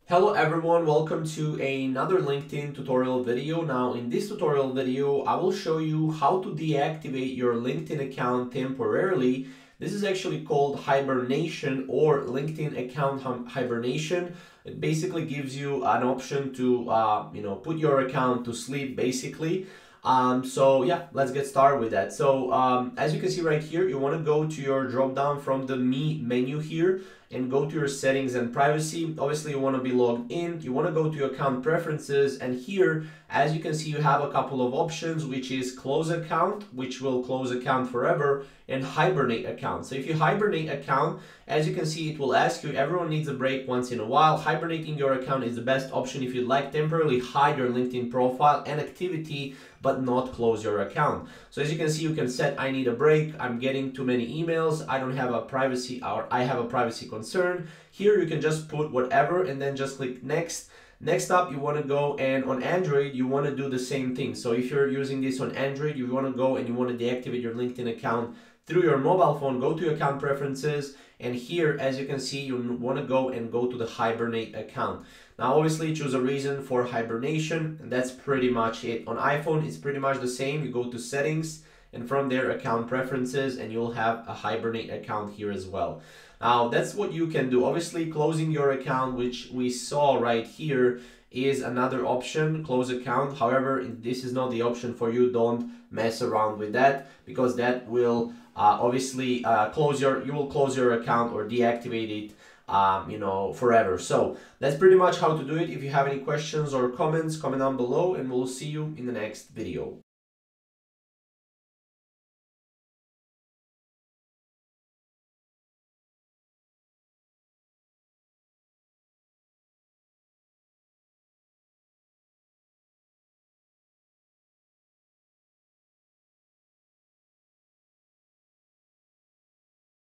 Hello everyone, welcome to another LinkedIn tutorial video. Now in this tutorial video, I will show you how to deactivate your LinkedIn account temporarily. This is actually called hibernation or LinkedIn account hibernation. It basically gives you an option to put your account to sleep basically. So yeah, let's get started with that. So as you can see right here, you want to go to your drop down from the Me menu here and go to your settings and privacy. Obviously you want to be logged in, you want to go to your account preferences, and here as you can see you have a couple of options, which is close account, which will close account forever, and hibernate account. So if you hibernate account, as you can see, it will ask you, everyone needs a break once in a while. Hibernating your account is the best option if you'd like temporarily hide your LinkedIn profile and activity but not close your account. So as you can see, you can set I need a break, I'm getting too many emails, I don't have a privacy, or I have a privacy concern. Here you can just put whatever and then just click next. Next up, you want to go, and on Android you want to do the same thing. So if you're using this on Android, you want to go and you want to deactivate your LinkedIn account through your mobile phone. Go to your account preferences, and here as you can see you want to go to the hibernate account. Now obviously choose a reason for hibernation, and that's pretty much it. On iPhone it's pretty much the same. You go to settings and from there account preferences, and you'll have a hibernate account here as well. Now that's what you can do. Obviously closing your account, which we saw right here, is another option, close account. However, this is not the option for you. Don't mess around with that, because that will obviously you will close your account or deactivate it forever. So that's pretty much how to do it. If you have any questions or comments, comment down below, and we'll see you in the next video.